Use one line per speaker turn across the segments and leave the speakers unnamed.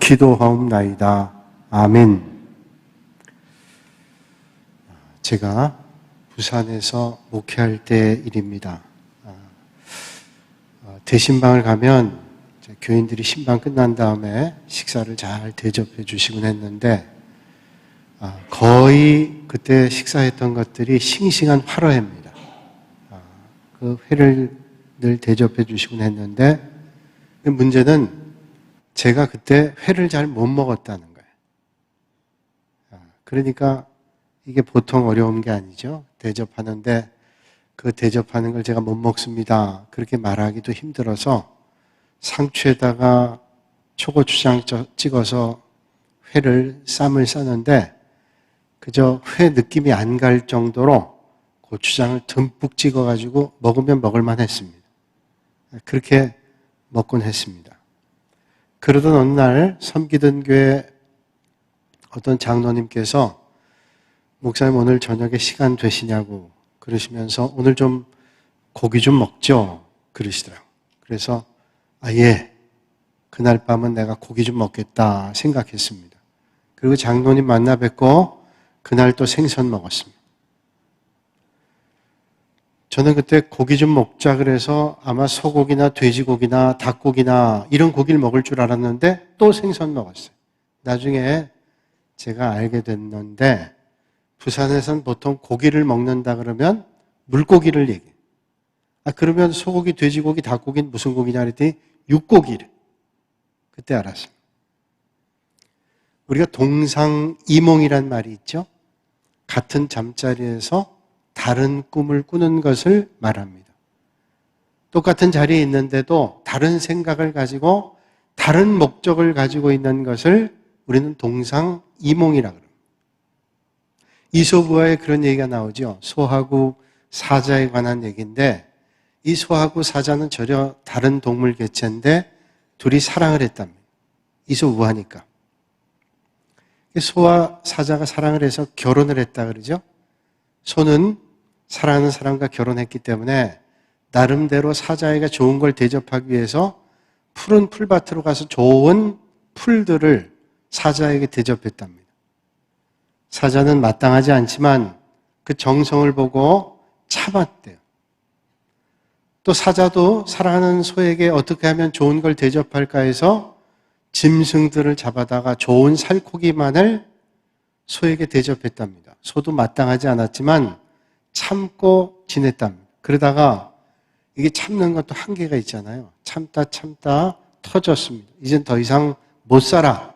기도하옵나이다. 아멘. 제가 부산에서 목회할 때 일입니다. 대신방을 가면 교인들이 신방 끝난 다음에 식사를 잘 대접해 주시곤 했는데 거의 그때 식사했던 것들이 싱싱한 화로회입니다. 그 회를 늘 대접해 주시곤 했는데 문제는 제가 그때 회를 잘 못 먹었다는 거예요. 그러니까 이게 보통 어려운 게 아니죠. 대접하는데 그 대접하는 걸 제가 못 먹습니다. 그렇게 말하기도 힘들어서 상추에다가 초고추장 찍어서 회를 쌈을 싸는데 그저 회 느낌이 안 갈 정도로 고추장을 듬뿍 찍어가지고 먹으면 먹을만 했습니다. 그렇게 먹곤 했습니다. 그러던 어느 날 섬기던 교회 어떤 장로님께서 목사님 오늘 저녁에 시간 되시냐고 그러시면서 오늘 좀 고기 좀 먹죠? 그러시더라고요. 그래서 예, 그날 밤은 내가 고기 좀 먹겠다 생각했습니다. 그리고 장로님 만나 뵙고 그날 또 생선 먹었습니다. 저는 그때 고기 좀 먹자 그래서 아마 소고기나 돼지고기나 닭고기나 이런 고기를 먹을 줄 알았는데 또 생선 먹었어요. 나중에 제가 알게 됐는데 부산에선 보통 고기를 먹는다 그러면 물고기를 얘기해요. 그러면 소고기, 돼지고기, 닭고기는 무슨 고기냐 그랬더니 육고기를. 그때 알았어요. 우리가 동상이몽이란 말이 있죠. 같은 잠자리에서 다른 꿈을 꾸는 것을 말합니다. 똑같은 자리에 있는데도 다른 생각을 가지고 다른 목적을 가지고 있는 것을 우리는 동상이몽이라고 합니다. 이솝우화에 그런 얘기가 나오죠. 소하고 사자에 관한 얘기인데 이 소하고 사자는 전혀 다른 동물 개체인데 둘이 사랑을 했답니다. 이솝우화니까. 소와 사자가 사랑을 해서 결혼을 했다 그러죠. 소는 사랑하는 사람과 결혼했기 때문에 나름대로 사자에게 좋은 걸 대접하기 위해서 푸른 풀밭으로 가서 좋은 풀들을 사자에게 대접했답니다. 사자는 마땅하지 않지만 그 정성을 보고 참았대요. 또 사자도 사랑하는 소에게 어떻게 하면 좋은 걸 대접할까 해서 짐승들을 잡아다가 좋은 살코기만을 소에게 대접했답니다. 소도 마땅하지 않았지만 참고 지냈답니다. 그러다가 이게 참는 것도 한계가 있잖아요. 참다 터졌습니다. 이젠 더 이상 못 살아.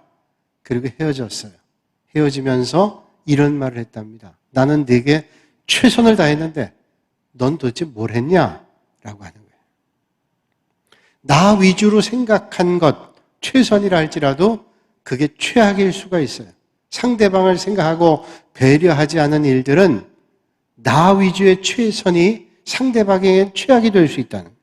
그리고 헤어졌어요. 헤어지면서 이런 말을 했답니다. 나는 네게 최선을 다했는데 넌 도대체 뭘 했냐? 라고 하는 거예요. 나 위주로 생각한 것, 최선이라 할지라도 그게 최악일 수가 있어요. 상대방을 생각하고 배려하지 않은 일들은 나 위주의 최선이 상대방에게 최악이 될 수 있다는 거예요.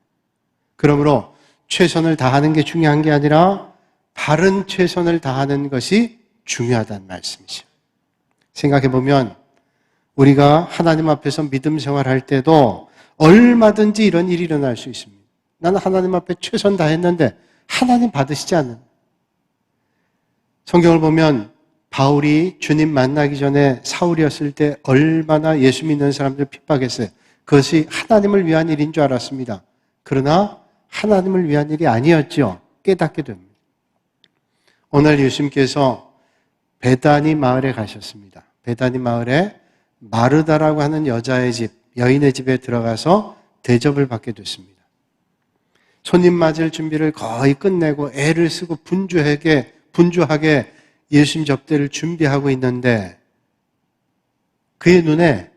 그러므로 최선을 다하는 게 중요한 게 아니라 바른 최선을 다하는 것이 중요하다는 말씀이죠. 생각해보면 우리가 하나님 앞에서 믿음 생활할 때도 얼마든지 이런 일이 일어날 수 있습니다. 나는 하나님 앞에 최선 다했는데 하나님 받으시지 않는. 성경을 보면 바울이 주님 만나기 전에 사울이었을 때 얼마나 예수 믿는 사람들 핍박했어요. 그것이 하나님을 위한 일인 줄 알았습니다. 그러나 하나님을 위한 일이 아니었죠. 깨닫게 됩니다. 오늘 예수님께서 베다니 마을에 가셨습니다. 베다니 마을에 마르다라고 하는 여자의 집, 여인의 집에 들어가서 대접을 받게 됐습니다. 손님 맞을 준비를 거의 끝내고 애를 쓰고 분주하게 예수님 접대를 준비하고 있는데 그의 눈에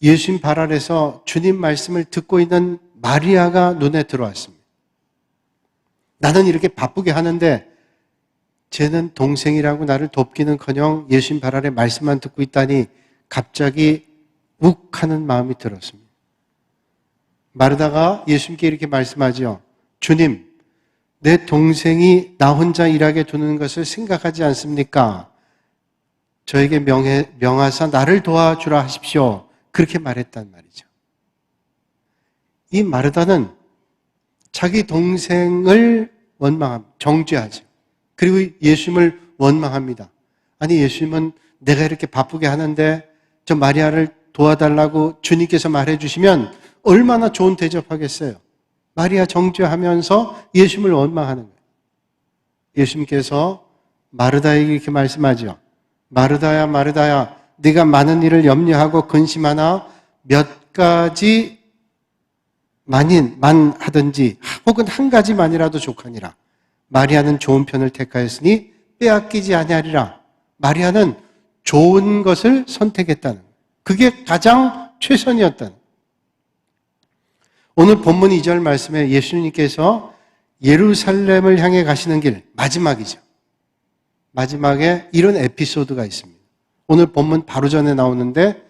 예수님 발 아래서 주님 말씀을 듣고 있는 마리아가 눈에 들어왔습니다. 나는 이렇게 바쁘게 하는데 쟤는 동생이라고 나를 돕기는커녕 예수님 발 아래 말씀만 듣고 있다니 갑자기 욱하는 마음이 들었습니다. 마르다가 예수님께 이렇게 말씀하죠. 주님, 내 동생이 나 혼자 일하게 두는 것을 생각하지 않습니까? 저에게 명하사 나를 도와주라 하십시오. 그렇게 말했단 말이죠. 이 마르다는 자기 동생을 원망합니다. 정죄하죠. 그리고 예수님을 원망합니다. 아니, 예수님은 내가 이렇게 바쁘게 하는데 저 마리아를 도와달라고 주님께서 말해주시면 얼마나 좋은 대접하겠어요. 마리아 정죄하면서 예수님을 원망하는 거예요. 예수님께서 마르다에게 이렇게 말씀하죠. 마르다야, 마르다야, 네가 많은 일을 염려하고 근심하나 몇 가지 만하든지 혹은 한 가지만이라도 족하니라. 마리아는 좋은 편을 택하였으니 빼앗기지 아니하리라. 마리아는 좋은 것을 선택했다는, 그게 가장 최선이었다는. 오늘 본문 2절 말씀에 예수님께서 예루살렘을 향해 가시는 길, 마지막이죠. 마지막에 이런 에피소드가 있습니다. 오늘 본문 바로 전에 나오는데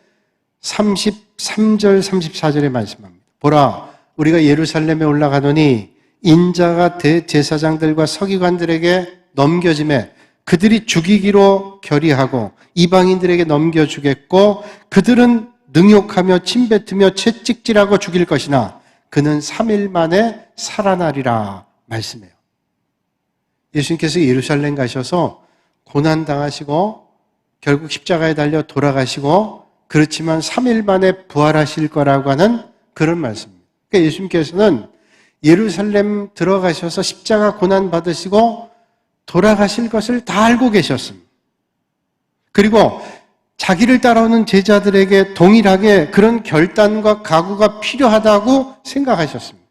33절, 34절에 말씀합니다. 보라, 우리가 예루살렘에 올라가노니 인자가 대제사장들과 서기관들에게 넘겨짐에 그들이 죽이기로 결의하고 이방인들에게 넘겨주겠고 그들은 능욕하며 침뱉으며 채찍질하고 죽일 것이나 그는 3일 만에 살아나리라 말씀해요. 예수님께서 예루살렘 가셔서 고난당하시고 결국 십자가에 달려 돌아가시고 그렇지만 3일 만에 부활하실 거라고 하는 그런 말씀입니다. 그러니까 예수님께서는 예루살렘 들어가셔서 십자가 고난 받으시고 돌아가실 것을 다 알고 계셨습니다. 그리고 자기를 따라오는 제자들에게 동일하게 그런 결단과 각오가 필요하다고 생각하셨습니다.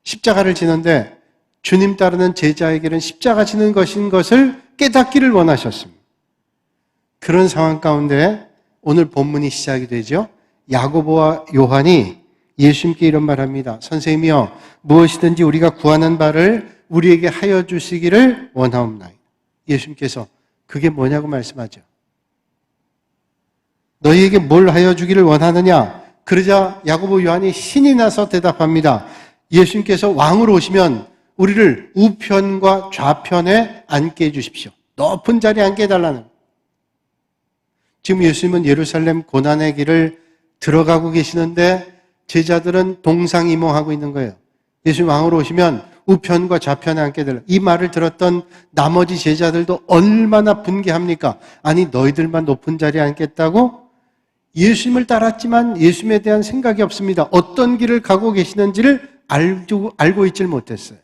십자가를 지는데 주님 따르는 제자에게는 십자가 지는 것인 것을 깨닫기를 원하셨습니다. 그런 상황 가운데 오늘 본문이 시작이 되죠. 야고보와 요한이 예수님께 이런 말합니다. 선생님이여, 무엇이든지 우리가 구하는 바를 우리에게 하여 주시기를 원하옵나이다. 예수님께서 그게 뭐냐고 말씀하죠. 너희에게 뭘 하여 주기를 원하느냐? 그러자 야고보 요한이 신이 나서 대답합니다. 예수님께서 왕으로 오시면 우리를 우편과 좌편에 앉게 해주십시오. 높은 자리에 앉게 해달라는. 지금 예수님은 예루살렘 고난의 길을 들어가고 계시는데 제자들은 동상이몽하고 있는 거예요. 예수님 왕으로 오시면 우편과 좌편에 앉게 해달라. 이 말을 들었던 나머지 제자들도 얼마나 분개합니까? 아니, 너희들만 높은 자리에 앉겠다고? 예수님을 따랐지만 예수님에 대한 생각이 없습니다. 어떤 길을 가고 계시는지를 알고 있질 못했어요.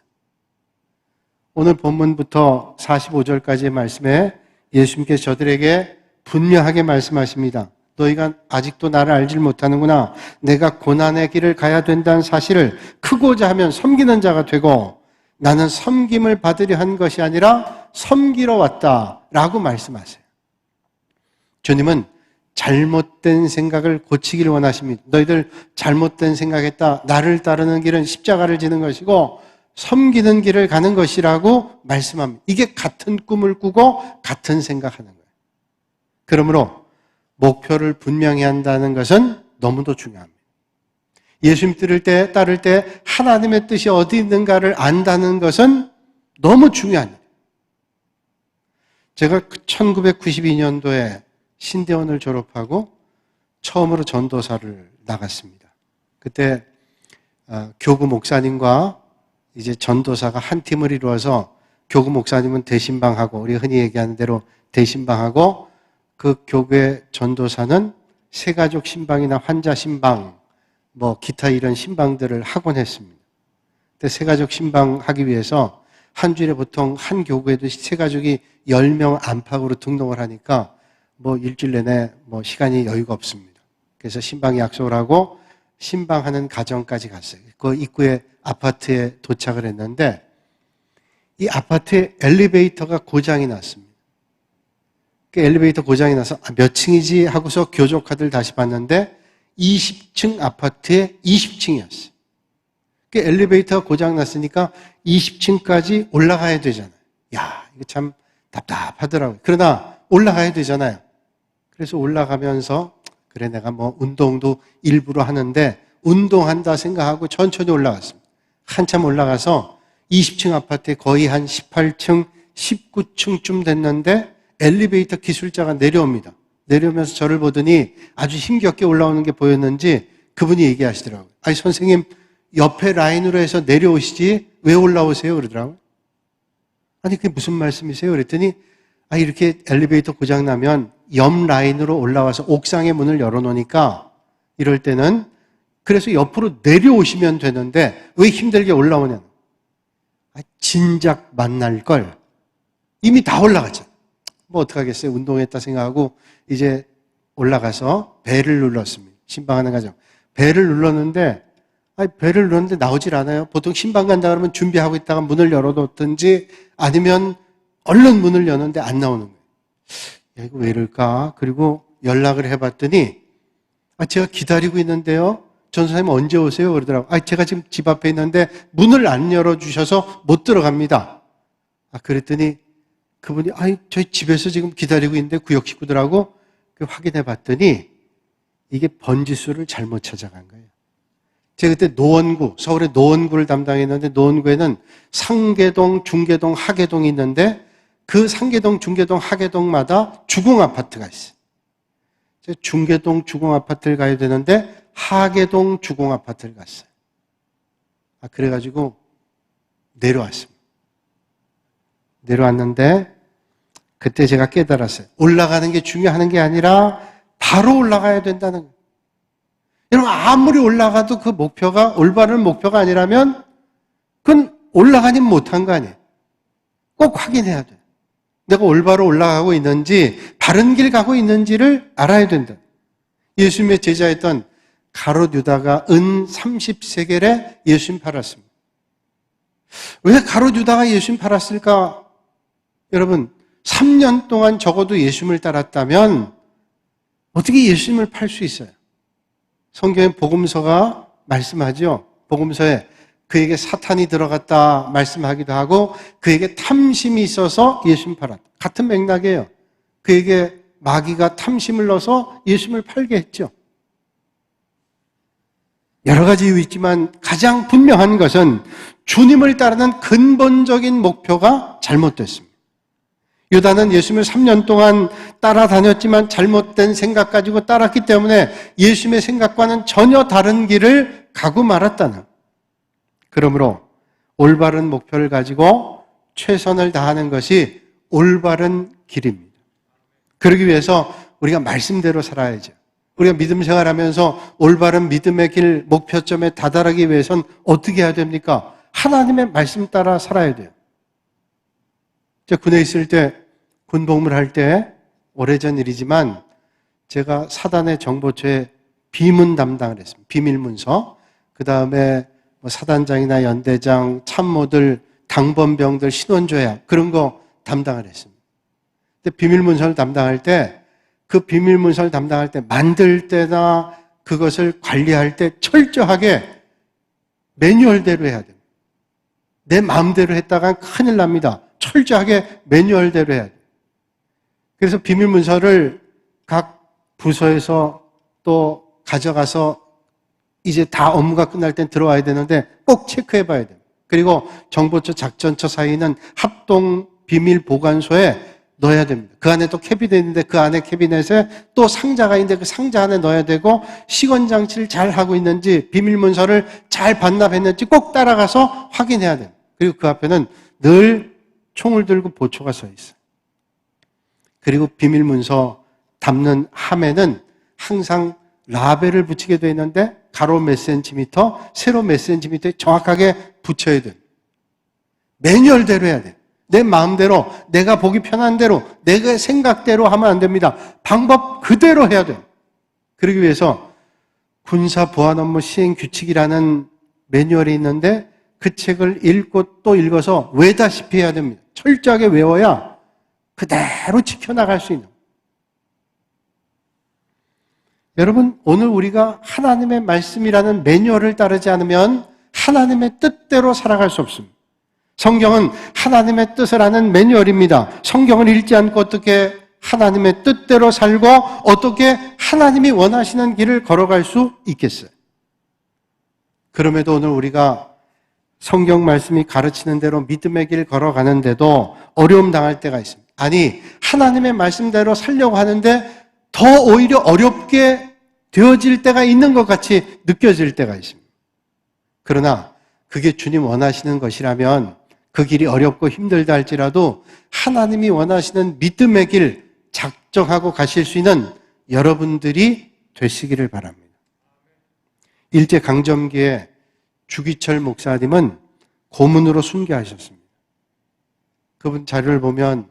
오늘 본문부터 45절까지의 말씀에 예수님께서 저들에게 분명하게 말씀하십니다. 너희가 아직도 나를 알질 못하는구나. 내가 고난의 길을 가야 된다는 사실을 크고자 하면 섬기는 자가 되고 나는 섬김을 받으려 한 것이 아니라 섬기러 왔다라고 말씀하세요. 주님은 잘못된 생각을 고치기를 원하십니다. 너희들 잘못된 생각했다. 나를 따르는 길은 십자가를 지는 것이고 섬기는 길을 가는 것이라고 말씀합니다. 이게 같은 꿈을 꾸고 같은 생각하는 거예요. 그러므로 목표를 분명히 한다는 것은 너무도 중요합니다. 예수님 따를 때 하나님의 뜻이 어디 있는가를 안다는 것은 너무 중요합니다. 제가 1992년도에 신대원을 졸업하고 처음으로 전도사를 나갔습니다. 그때 교구 목사님과 이제 전도사가 한 팀을 이루어서 교구 목사님은 대신방하고 우리 흔히 얘기하는 대로 대신방하고 그 교구의 전도사는 새가족 신방이나 환자 신방 뭐 기타 이런 신방들을 하곤 했습니다. 근데 새가족 신방 하기 위해서 한 주일에 보통 한 교구에도 새가족이 10명 안팎으로 등록을 하니까 뭐 일주일 내내 뭐 시간이 여유가 없습니다. 그래서 신방 약속을 하고 신방하는 가정까지 갔어요. 그 입구에 아파트에 도착을 했는데 이 아파트에 엘리베이터가 고장이 났습니다. 그 엘리베이터 고장이 나서 몇 층이지 하고서 교조카드를 다시 봤는데 20층 아파트에 20층이었어요. 그 엘리베이터가 고장 났으니까 20층까지 올라가야 되잖아요. 야, 이거 참 답답하더라고요. 그러나 올라가야 되잖아요. 그래서 올라가면서 그래 내가 뭐 운동도 일부러 하는데 운동한다 생각하고 천천히 올라갔습니다. 한참 올라가서 20층 아파트에 거의 한 18층, 19층쯤 됐는데 엘리베이터 기술자가 내려옵니다. 내려오면서 저를 보더니 아주 힘겹게 올라오는 게 보였는지 그분이 얘기하시더라고요. 아니 선생님 옆에 라인으로 해서 내려오시지 왜 올라오세요? 그러더라고요. 아니 그게 무슨 말씀이세요? 그랬더니 이렇게 엘리베이터 고장나면 옆 라인으로 올라와서 옥상의 문을 열어놓으니까 이럴 때는 그래서 옆으로 내려오시면 되는데 왜 힘들게 올라오냐. 진작 만날 걸. 이미 다 올라갔죠. 뭐 어떡하겠어요. 운동했다 생각하고 이제 올라가서 벨을 눌렀습니다. 신방하는 과정. 벨을 눌렀는데 나오질 않아요. 보통 신방 간다 그러면 준비하고 있다가 문을 열어뒀든지 아니면 얼른 문을 여는데 안 나오는 거예요. 야, 이거 왜 이럴까? 그리고 연락을 해봤더니 제가 기다리고 있는데요. 전사님 언제 오세요? 그러더라고요. 제가 지금 집 앞에 있는데 문을 안 열어주셔서 못 들어갑니다. 그랬더니 그분이 저희 집에서 지금 기다리고 있는데 구역 식구들하고 확인해 봤더니 이게 번지수를 잘못 찾아간 거예요. 제가 그때 노원구, 서울의 노원구를 담당했는데 노원구에는 상계동, 중계동, 하계동이 있는데 그 상계동, 중계동, 하계동마다 주공아파트가 있어요. 제가 중계동 주공아파트를 가야 되는데 하계동 주공아파트를 갔어요. 그래가지고 내려왔습니다. 내려왔는데 그때 제가 깨달았어요. 올라가는 게 중요한 게 아니라 바로 올라가야 된다는 거예요. 여러분 아무리 올라가도 그 목표가 올바른 목표가 아니라면 그건 올라가지 못한 거 아니에요. 꼭 확인해야 돼요. 내가 올바로 올라가고 있는지 바른 길 가고 있는지를 알아야 된다. 예수님의 제자였던 가롯 유다가 은 30세겔에 예수님 팔았습니다. 왜 가롯 유다가 예수님 팔았을까? 여러분 3년 동안 적어도 예수님을 따랐다면 어떻게 예수님을 팔 수 있어요? 성경에 복음서가 말씀하죠. 복음서에 그에게 사탄이 들어갔다 말씀하기도 하고 그에게 탐심이 있어서 예수님 팔았다. 같은 맥락이에요. 그에게 마귀가 탐심을 넣어서 예수님을 팔게 했죠. 여러 가지 이유 있지만 가장 분명한 것은 주님을 따르는 근본적인 목표가 잘못됐습니다. 유다는 예수님을 3년 동안 따라다녔지만 잘못된 생각 가지고 따랐기 때문에 예수님의 생각과는 전혀 다른 길을 가고 말았다는. 그러므로 올바른 목표를 가지고 최선을 다하는 것이 올바른 길입니다. 그러기 위해서 우리가 말씀대로 살아야죠. 우리가 믿음 생활하면서 올바른 믿음의 길 목표점에 다다르기 위해서는 어떻게 해야 됩니까? 하나님의 말씀 따라 살아야 돼요. 제가 군에 있을 때 군복무를 할 때 오래전 일이지만 제가 사단의 정보처에 비문 담당을 했습니다. 비밀문서. 그 다음에 사단장이나 연대장, 참모들, 당번병들, 신원조약 그런 거 담당을 했습니다. 근데 비밀문서를 담당할 때 그 비밀문서를 담당할 때 만들 때나 그것을 관리할 때 철저하게 매뉴얼대로 해야 됩니다. 내 마음대로 했다간 큰일 납니다. 철저하게 매뉴얼대로 해야 돼요. 그래서 비밀문서를 각 부서에서 또 가져가서 이제 다 업무가 끝날 땐 들어와야 되는데 꼭 체크해 봐야 돼요. 그리고 정보처, 작전처 사이는 합동 비밀 보관소에 넣어야 됩니다. 그 안에 또 캐비넷이 있는데 그 안에 캐비넷에 또 상자가 있는데 그 상자 안에 넣어야 되고 시건 장치를 잘 하고 있는지 비밀문서를 잘 반납했는지 꼭 따라가서 확인해야 돼요. 그리고 그 앞에는 늘 총을 들고 보초가 서 있어요. 그리고 비밀문서 담는 함에는 항상 라벨을 붙이게 되어 있는데 가로 몇 센티미터, 세로 몇 센티미터에 정확하게 붙여야 돼요. 매뉴얼대로 해야 돼요. 내 마음대로, 내가 보기 편한 대로, 내가 생각대로 하면 안 됩니다. 방법 그대로 해야 돼요. 그러기 위해서 군사 보안 업무 시행 규칙이라는 매뉴얼이 있는데 그 책을 읽고 또 읽어서 외다시피 해야 됩니다. 철저하게 외워야 그대로 지켜나갈 수 있는. 여러분, 오늘 우리가 하나님의 말씀이라는 매뉴얼을 따르지 않으면 하나님의 뜻대로 살아갈 수 없습니다. 성경은 하나님의 뜻을 아는 매뉴얼입니다. 성경을 읽지 않고 어떻게 하나님의 뜻대로 살고 어떻게 하나님이 원하시는 길을 걸어갈 수 있겠어요? 그럼에도 오늘 우리가 성경 말씀이 가르치는 대로 믿음의 길 걸어가는데도 어려움 당할 때가 있습니다. 아니, 하나님의 말씀대로 살려고 하는데 더 오히려 어렵게 되어질 때가 있는 것 같이 느껴질 때가 있습니다. 그러나 그게 주님 원하시는 것이라면 그 길이 어렵고 힘들다 할지라도 하나님이 원하시는 믿음의 길 작정하고 가실 수 있는 여러분들이 되시기를 바랍니다. 일제강점기에 주기철 목사님은 고문으로 순교하셨습니다. 그분 자료를 보면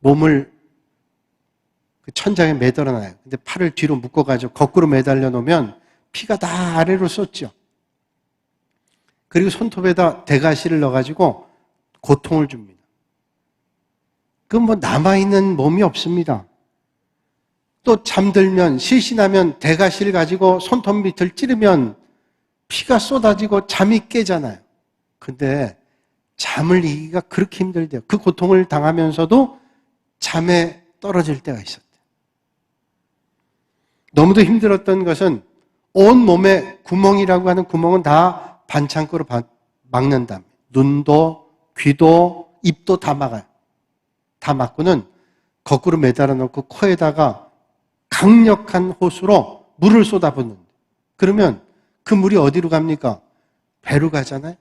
몸을 그 천장에 매달아놔요. 근데 팔을 뒤로 묶어가지고 거꾸로 매달려 놓으면 피가 다 아래로 쏟죠. 그리고 손톱에다 대가시를 넣어가지고 고통을 줍니다. 그건 뭐 남아있는 몸이 없습니다. 또 잠들면, 실신하면 대가시를 가지고 손톱 밑을 찌르면 피가 쏟아지고 잠이 깨잖아요. 근데 잠을 이기기가 그렇게 힘들대요. 그 고통을 당하면서도 잠에 떨어질 때가 있었대요. 너무도 힘들었던 것은 온 몸에 구멍이라고 하는 구멍은 다 반창고로 막는다. 눈도, 귀도, 입도 다 막아요. 다 막고는 거꾸로 매달아 놓고 코에다가 강력한 호수로 물을 쏟아붓는데, 그러면 그 물이 어디로 갑니까? 배로 가잖아요.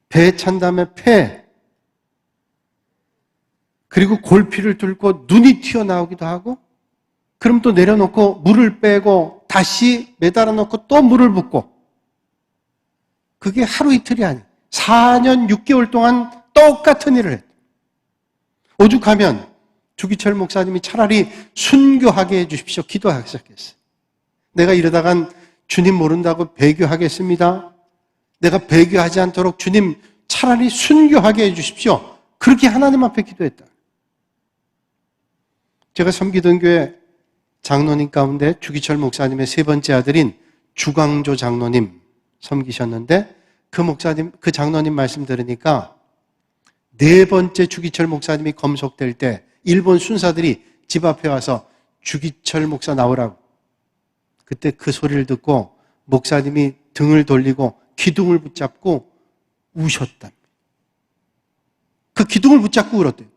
배에 찬 다음에 폐, 그리고 골피를 뚫고 눈이 튀어나오기도 하고, 그럼 또 내려놓고 물을 빼고 다시 매달아 놓고 또 물을 붓고, 그게 하루 이틀이 아니에요. 4년 6개월 동안 똑같은 일을 했어요. 오죽하면 주기철 목사님이 차라리 순교하게 해 주십시오. 기도하기 시작했어요. 내가 이러다간 주님 모른다고 배교하겠습니다. 내가 배교하지 않도록 주님 차라리 순교하게 해 주십시오. 그렇게 하나님 앞에 기도했다. 제가 섬기던 교회 장로님 가운데 주기철 목사님의 세 번째 아들인 주광조 장로님 섬기셨는데, 그 목사님, 그 장로님 말씀 들으니까 네 번째 주기철 목사님이 검속될 때 일본 순사들이 집 앞에 와서 주기철 목사 나오라고. 그때 그 소리를 듣고 목사님이 등을 돌리고 기둥을 붙잡고 우셨답니다. 그 기둥을 붙잡고 울었대요.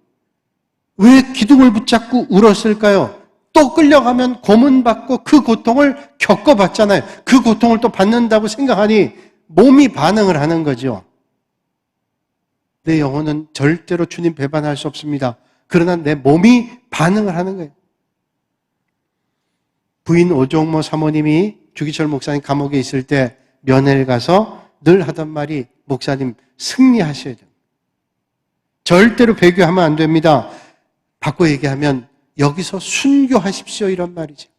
왜 기둥을 붙잡고 울었을까요? 또 끌려가면 고문받고 그 고통을 겪어봤잖아요. 그 고통을 또 받는다고 생각하니 몸이 반응을 하는 거죠. 내 영혼은 절대로 주님 배반할 수 없습니다. 그러나 내 몸이 반응을 하는 거예요. 부인 오종모 사모님이 주기철 목사님 감옥에 있을 때 면회를 가서 늘 하던 말이, 목사님 승리하셔야 돼요. 절대로 배교하면 안 됩니다. 바꿔 얘기하면 여기서 순교하십시오, 이런 말이죠.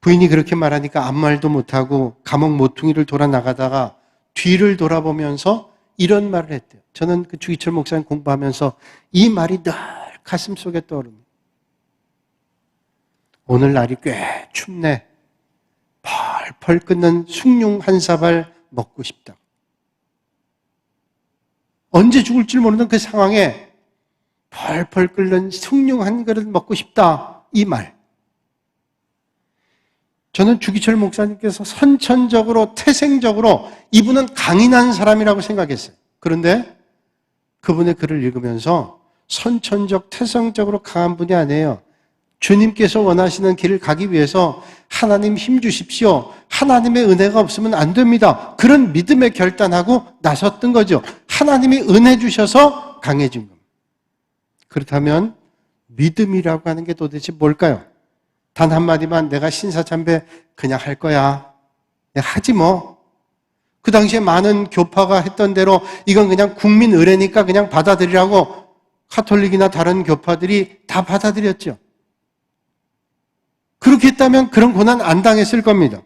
부인이 그렇게 말하니까 아무 말도 못하고 감옥 모퉁이를 돌아 나가다가 뒤를 돌아보면서 이런 말을 했대요. 저는 그 주기철 목사님 공부하면서 이 말이 늘 가슴 속에 떠오릅니다. 오늘 날이 꽤 춥네. 펄펄 끓는 숭늉 한 사발 먹고 싶다. 언제 죽을지 모르는 그 상황에 펄펄 끓는 숭늉 한 그릇 먹고 싶다, 이 말. 저는 주기철 목사님께서 선천적으로, 태생적으로 이분은 강인한 사람이라고 생각했어요. 그런데 그분의 글을 읽으면서 선천적, 태생적으로 강한 분이 아니에요. 주님께서 원하시는 길을 가기 위해서 하나님 힘 주십시오. 하나님의 은혜가 없으면 안 됩니다. 그런 믿음의 결단하고 나섰던 거죠. 하나님이 은혜 주셔서 강해진 겁니다. 그렇다면 믿음이라고 하는 게 도대체 뭘까요? 단 한마디만, 내가 신사참배 그냥 할 거야. 내가 하지 뭐. 그 당시에 많은 교파가 했던 대로 이건 그냥 국민 의례니까 그냥 받아들이라고 카톨릭이나 다른 교파들이 다 받아들였죠. 그렇게 했다면 그런 고난 안 당했을 겁니다.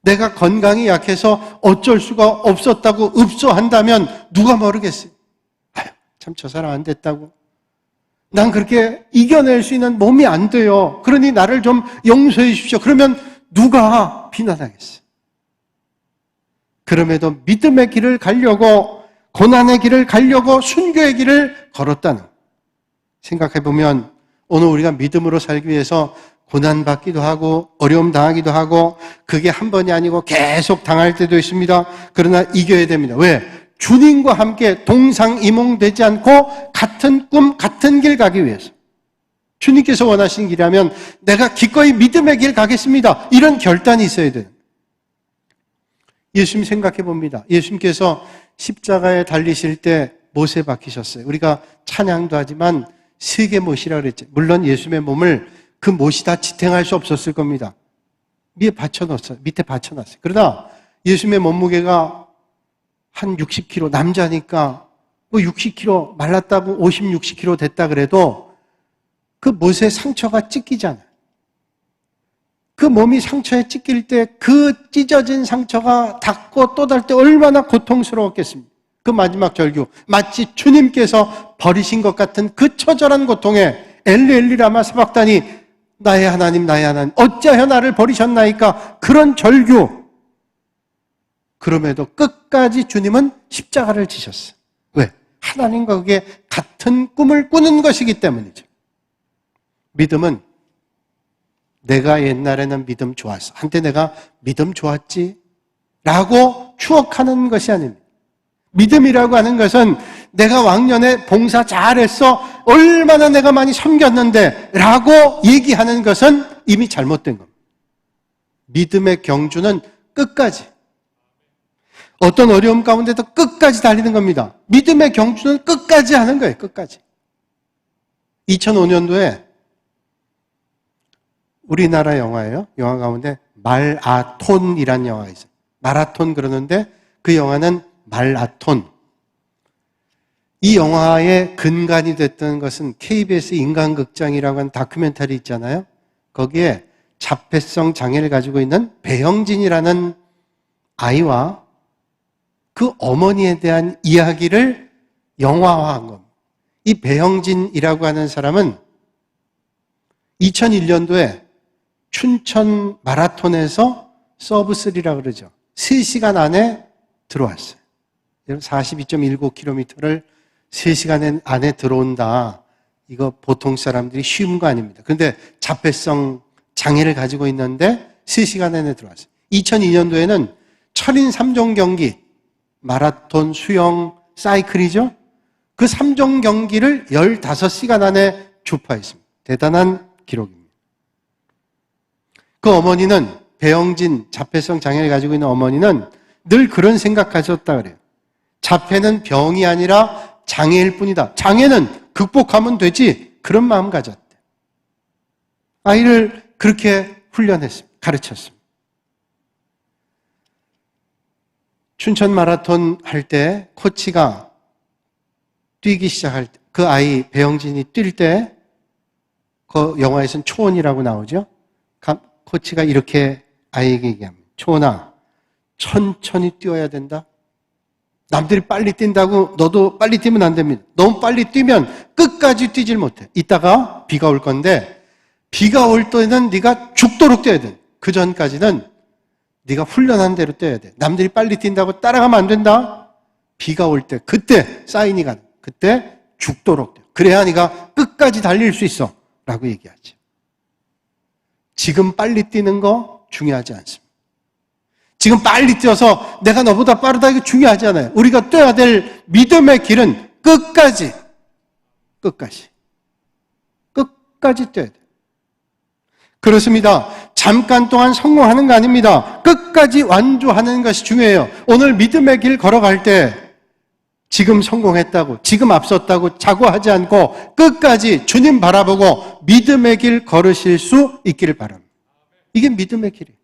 내가 건강이 약해서 어쩔 수가 없었다고 읍소한다면 누가 모르겠어요. 아유, 참 저 사람 안 됐다고. 난 그렇게 이겨낼 수 있는 몸이 안 돼요. 그러니 나를 좀 용서해 주십시오. 그러면 누가 비난하겠어요? 그럼에도 믿음의 길을 가려고, 고난의 길을 가려고 순교의 길을 걸었다는, 생각해보면 오늘 우리가 믿음으로 살기 위해서 고난받기도 하고 어려움 당하기도 하고, 그게 한 번이 아니고 계속 당할 때도 있습니다. 그러나 이겨야 됩니다. 왜? 주님과 함께 동상이몽되지 않고 같은 꿈, 같은 길 가기 위해서. 주님께서 원하시는 길이라면 내가 기꺼이 믿음의 길 가겠습니다, 이런 결단이 있어야 돼요. 예수님 생각해 봅니다. 예수님께서 십자가에 달리실 때 못에 박히셨어요. 우리가 찬양도 하지만 세계 못이라 그랬죠. 물론 예수님의 몸을 그 못이 다 지탱할 수 없었을 겁니다. 밑에 받쳐놨어요. 그러나 예수님의 몸무게가 한 60kg, 남자니까 뭐 60kg 말랐다고 50, 60kg 됐다 그래도 그 못에 상처가 찢기잖아요. 그 몸이 상처에 찢길 때 그 찢어진 상처가 닿고 또 닿을 때 얼마나 고통스러웠겠습니까? 그 마지막 절규, 마치 주님께서 버리신 것 같은 그 처절한 고통에 엘리 라마 사박다니, 나의 하나님 나의 하나님 어찌하여 나를 버리셨나이까, 그런 절규. 그럼에도 끝까지 주님은 십자가를 지셨어요. 왜? 하나님과 그게 같은 꿈을 꾸는 것이기 때문이죠. 믿음은 내가 옛날에는 믿음 좋았어, 한때 내가 믿음 좋았지 라고 추억하는 것이 아닙니다. 믿음이라고 하는 것은 내가 왕년에 봉사 잘했어, 얼마나 내가 많이 섬겼는데 라고 얘기하는 것은 이미 잘못된 겁니다. 믿음의 경주는 끝까지, 어떤 어려움 가운데도 끝까지 달리는 겁니다. 믿음의 경주는 끝까지 하는 거예요. 끝까지. 2005년도에 우리나라 영화예요. 영화 가운데 말아톤이라는 영화가 있어요. 마라톤 그러는데 그 영화는 말아톤. 이 영화의 근간이 됐던 것은 KBS 인간극장이라고 하는 다큐멘터리 있잖아요. 거기에 자폐성 장애를 가지고 있는 배영진이라는 아이와 그 어머니에 대한 이야기를 영화화한 겁니다. 이 배영진이라고 하는 사람은 2001년도에 춘천 마라톤에서 서브3라고 그러죠. 3시간 안에 들어왔어요. 42.19km를 3시간 안에 들어온다. 이거 보통 사람들이 쉬운 거 아닙니다. 그런데 자폐성 장애를 가지고 있는데 3시간 안에 들어왔어요. 2002년도에는 철인 3종 경기, 마라톤, 수영, 사이클이죠. 그 3종 경기를 15시간 안에 주파했습니다. 대단한 기록입니다. 그 어머니는, 배영진 자폐성 장애를 가지고 있는 어머니는 늘 그런 생각하셨다 그래요. 자폐는 병이 아니라 장애일 뿐이다. 장애는 극복하면 되지. 그런 마음 가졌대. 아이를 그렇게 훈련했습니다. 가르쳤습니다. 춘천 마라톤 할 때 코치가 뛰기 시작할 때, 그 아이 배영진이 뛸 때, 그 영화에서는 초원이라고 나오죠. 코치가 이렇게 아이에게 얘기합니다. 초원아, 천천히 뛰어야 된다. 남들이 빨리 뛴다고 너도 빨리 뛰면 안 됩니다. 너무 빨리 뛰면 끝까지 뛰질 못해. 이따가 비가 올 건데, 비가 올 때는 네가 죽도록 뛰어야 돼. 그 전까지는 네가 훈련한 대로 뛰어야 돼. 남들이 빨리 뛴다고 따라가면 안 된다. 비가 올 때, 그때 사인이 가는, 그때 죽도록 뛰어. 그래야 네가 끝까지 달릴 수 있어 라고 얘기하지. 지금 빨리 뛰는 거 중요하지 않습니다. 지금 빨리 뛰어서 내가 너보다 빠르다, 이거 중요하지 않아요. 우리가 뛰어야 될 믿음의 길은 끝까지 뛰어야 돼요. 그렇습니다. 잠깐 동안 성공하는 거 아닙니다. 끝까지 완주하는 것이 중요해요. 오늘 믿음의 길 걸어갈 때 지금 성공했다고, 지금 앞섰다고 자고하지 않고 끝까지 주님 바라보고 믿음의 길 걸으실 수 있기를 바랍니다. 이게 믿음의 길이에요.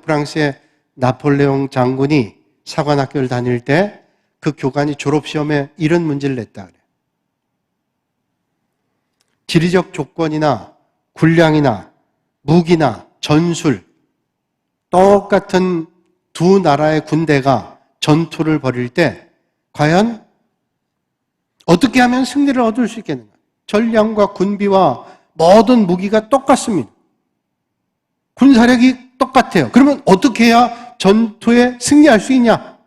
프랑스의 나폴레옹 장군이 사관학교를 다닐 때 그 교관이 졸업시험에 이런 문제를 냈다 그래요. 지리적 조건이나 군량이나 무기나 전술, 똑같은 두 나라의 군대가 전투를 벌일 때 과연 어떻게 하면 승리를 얻을 수 있겠는가? 전량과 군비와 모든 무기가 똑같습니다. 군사력이 똑같아요. 그러면 어떻게 해야 전투에 승리할 수 있냐?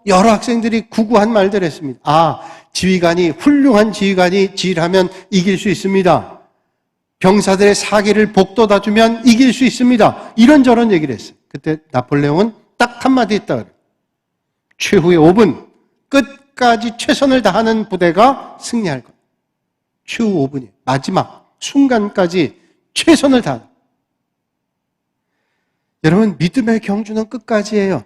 여러 학생들이 구구한 말들 했습니다. 훌륭한 지휘관이 지휘를 하면 이길 수 있습니다. 병사들의 사기를 복돋아주면 이길 수 있습니다. 이런저런 얘기를 했어요. 그때 나폴레옹은 딱 한마디 했다 그래요. 최후의 5분, 끝까지 최선을 다하는 부대가 승리할 거예요. 최후 5분이에요. 마지막 순간까지 최선을 다하는. 여러분, 믿음의 경주는 끝까지예요.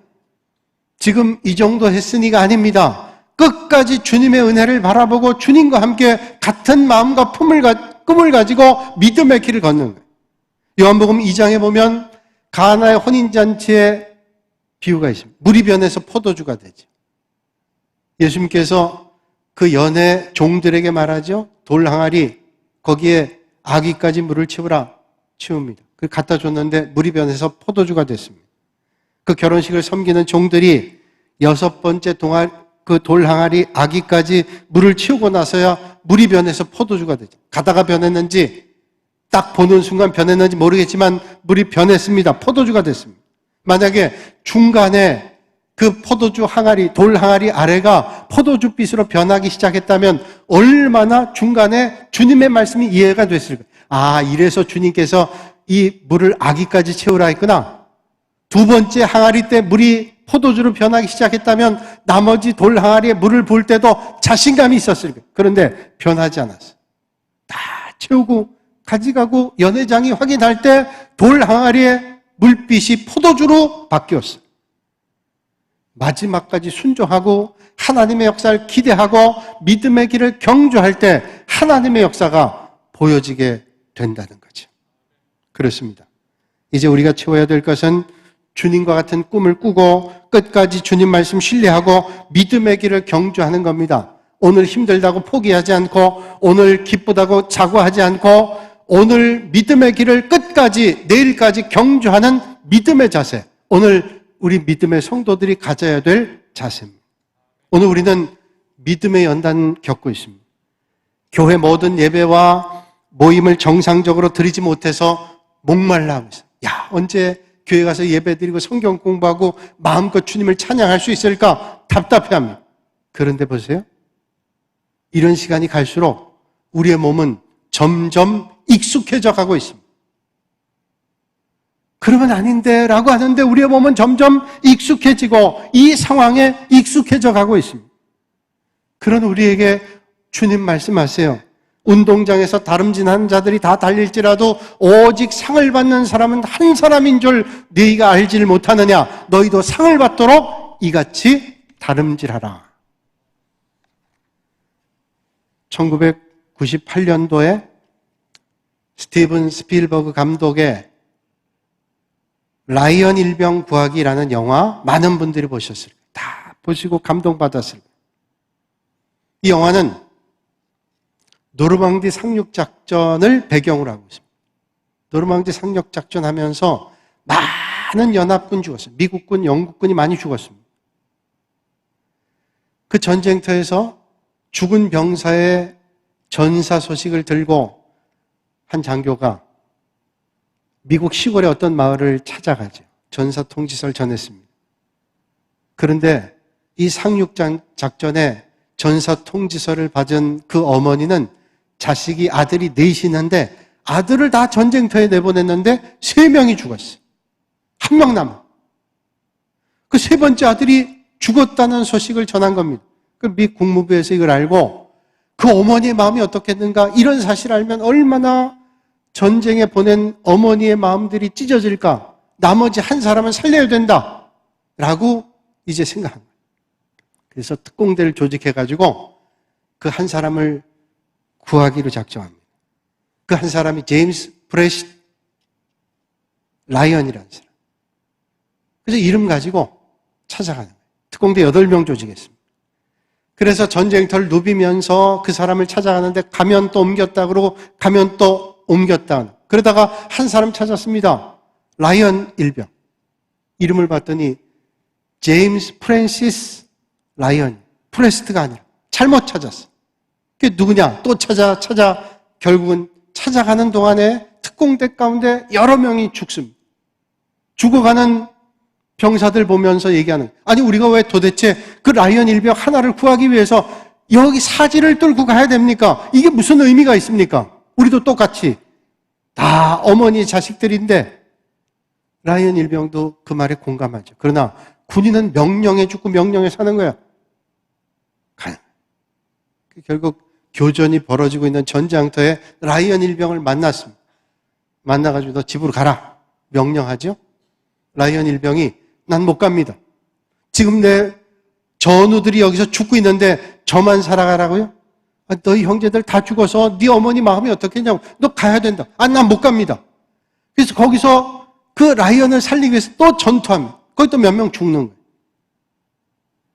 지금 이 정도 했으니가 아닙니다. 끝까지 주님의 은혜를 바라보고 주님과 함께 같은 마음과 꿈을 가지고 믿음의 길을 걷는 거예요. 요한복음 2장에 보면 가나의 혼인잔치의 비유가 있습니다. 물이 변해서 포도주가 되죠. 예수님께서 그 연애 종들에게 말하죠. 돌 항아리 거기에 아기까지 물을 채웁니다. 그 갖다 줬는데 물이 변해서 포도주가 됐습니다. 그 결혼식을 섬기는 종들이 6번째 그 돌 항아리 아기까지 물을 채우고 나서야 물이 변해서 포도주가 되죠. 가다가 변했는지 딱 보는 순간 변했는지 모르겠지만 물이 변했습니다. 포도주가 됐습니다. 만약에 중간에 그 포도주 항아리, 돌 항아리 아래가 포도주빛으로 변하기 시작했다면 얼마나 중간에 주님의 말씀이 이해가 됐을까요? 아, 이래서 주님께서 이 물을 아기까지 채우라 했구나. 두 번째 항아리 때 물이 포도주로 변하기 시작했다면 나머지 돌 항아리에 물을 부을 때도 자신감이 있었을 거예요. 그런데 변하지 않았어요. 다 채우고 가져가고 연회장이 확인할 때 돌 항아리에 물빛이 포도주로 바뀌었어요. 마지막까지 순종하고 하나님의 역사를 기대하고 믿음의 길을 경주할 때 하나님의 역사가 보여지게 된다는 거죠. 그렇습니다. 이제 우리가 채워야 될 것은 주님과 같은 꿈을 꾸고 끝까지 주님 말씀 신뢰하고 믿음의 길을 경주하는 겁니다. 오늘 힘들다고 포기하지 않고 오늘 기쁘다고 자고하지 않고 오늘 믿음의 길을 끝까지 내일까지 경주하는 믿음의 자세. 오늘 우리 믿음의 성도들이 가져야 될 자세입니다. 오늘 우리는 믿음의 연단 겪고 있습니다. 교회 모든 예배와 모임을 정상적으로 드리지 못해서 목말라 하고 있어요. 야, 언제 교회 가서 예배 드리고 성경 공부하고 마음껏 주님을 찬양할 수 있을까? 답답해합니다. 그런데 보세요. 이런 시간이 갈수록 우리의 몸은 점점 익숙해져 가고 있습니다. 그러면 아닌데 라고 하는데 우리의 몸은 점점 익숙해지고 이 상황에 익숙해져 가고 있습니다. 그런 우리에게 주님 말씀하세요. 운동장에서 다름질하는 자들이 다 달릴지라도 오직 상을 받는 사람은 한 사람인 줄 너희가 알지를 못하느냐. 너희도 상을 받도록 이같이 다름질하라. 1998년도에 스티븐 스필버그 감독의 라이언 일병 구하기라는 영화 많은 분들이 보셨을 거예요. 다 보시고 감동받았을 거예요. 이 영화는 노르망디 상륙작전을 배경으로 하고 있습니다. 노르망디 상륙작전 하면서 많은 연합군 죽었어요. 미국군, 영국군이 많이 죽었습니다. 그 전쟁터에서 죽은 병사의 전사 소식을 들고 한 장교가 미국 시골의 어떤 마을을 찾아가죠. 전사 통지서를 전했습니다. 그런데 이 상륙작전에 전사 통지서를 받은 그 어머니는 자식이 아들이 넷이는데 아들을 다 전쟁터에 내보냈는데 3명이 죽었어요. 1명 남아. 그 3번째 아들이 죽었다는 소식을 전한 겁니다. 그 미 국무부에서 이걸 알고 그 어머니의 마음이 어떻겠는가, 이런 사실을 알면 얼마나 전쟁에 보낸 어머니의 마음들이 찢어질까, 나머지 한 사람은 살려야 된다 라고 이제 생각한 거예요. 그래서 특공대를 조직해가지고 그 한 사람을 구하기로 작정합니다. 그 한 사람이 제임스 프레시 라이언이라는 사람. 그래서 이름 가지고 찾아가는 거예요. 특공대 8명 조직했습니다. 그래서 전쟁터를 누비면서 그 사람을 찾아가는데 가면 또 옮겼다 그러고 가면 또 옮겼다. 그러다가 한 사람 찾았습니다. 라이언 일병. 이름을 봤더니 제임스 프랜시스 라이언. 프레스트가 아니라 잘못 찾았어. 그게 누구냐? 또 찾아 결국은 찾아가는 동안에 특공대 가운데 여러 명이 죽습니다. 죽어가는 병사들 보면서 얘기하는, 아니 우리가 왜 도대체 그 라이언 일병 하나를 구하기 위해서 여기 사지를 뚫고 가야 됩니까? 이게 무슨 의미가 있습니까? 우리도 똑같이 다 어머니 자식들인데. 라이언 일병도 그 말에 공감하죠. 그러나 군인은 명령에 죽고 명령에 사는 거야. 결국 교전이 벌어지고 있는 전장터에 라이언 일병을 만났습니다. 만나가지고 너 집으로 가라 명령하죠. 라이언 일병이 난 못 갑니다. 지금 내 전우들이 여기서 죽고 있는데 저만 살아가라고요? 너희 형제들 다 죽어서 네 어머니 마음이 어떻겠냐고. 너 가야 된다. 난 못 갑니다. 그래서 거기서 그 라이언을 살리기 위해서 또 전투합니다. 거기 또 몇 명 죽는 거예요.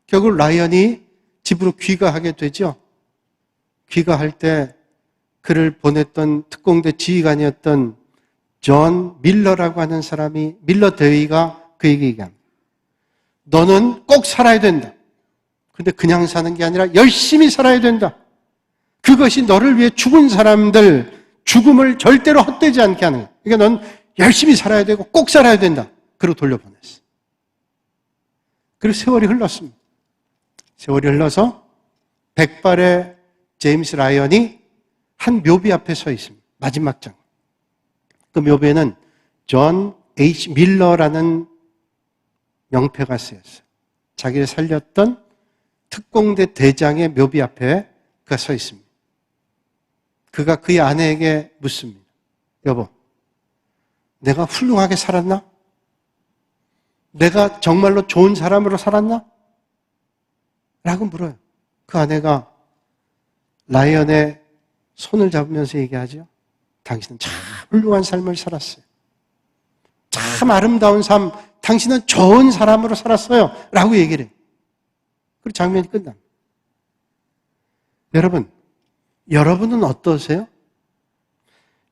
결국 라이언이 집으로 귀가하게 되죠. 귀가할 때 그를 보냈던 특공대 지휘관이었던 존 밀러라고 하는 사람이, 밀러 대위가 그에게 얘기합니다. 너는 꼭 살아야 된다. 근데 그냥 사는 게 아니라 열심히 살아야 된다. 그것이 너를 위해 죽은 사람들 죽음을 절대로 헛되지 않게 하는 거야. 그러니까 넌 열심히 살아야 되고 꼭 살아야 된다. 그리고 돌려보냈어. 그리고 세월이 흘렀습니다. 세월이 흘러서 백발의 제임스 라이언이 한 묘비 앞에 서 있습니다. 마지막 장. 그 묘비에는 존 H. 밀러라는 명패가 쓰였어요. 자기를 살렸던 특공대 대장의 묘비 앞에 그가 서 있습니다. 그가 그의 아내에게 묻습니다. 여보, 내가 훌륭하게 살았나? 내가 정말로 좋은 사람으로 살았나? 라고 물어요. 그 아내가 라이언의 손을 잡으면서 얘기하죠. 당신은 참 훌륭한 삶을 살았어요. 참 아름다운 삶, 당신은 좋은 사람으로 살았어요. 라고 얘기를 해요. 그리고 장면이 끝납니다. 여러분은 어떠세요?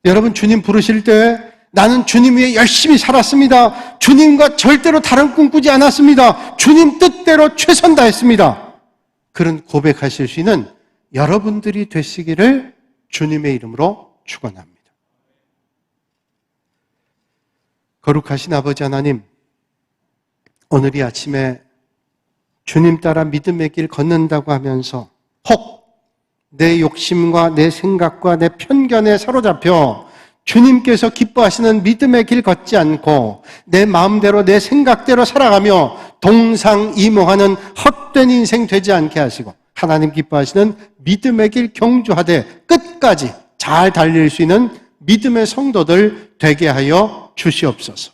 여러분 주님 부르실 때 나는 주님 위해 열심히 살았습니다. 주님과 절대로 다른 꿈 꾸지 않았습니다. 주님 뜻대로 최선 다했습니다. 그런 고백하실 수 있는 여러분들이 되시기를 주님의 이름으로 축원합니다. 거룩하신 아버지 하나님, 오늘 이 아침에 주님 따라 믿음의 길 걷는다고 하면서 혹 내 욕심과 내 생각과 내 편견에 사로잡혀 주님께서 기뻐하시는 믿음의 길 걷지 않고 내 마음대로 내 생각대로 살아가며 동상이몽하는 헛된 인생 되지 않게 하시고 하나님 기뻐하시는 믿음의 길 경주하되 끝까지 잘 달릴 수 있는 믿음의 성도들 되게 하여 주시옵소서.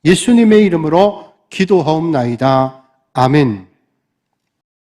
예수님의 이름으로 기도하옵나이다. 아멘.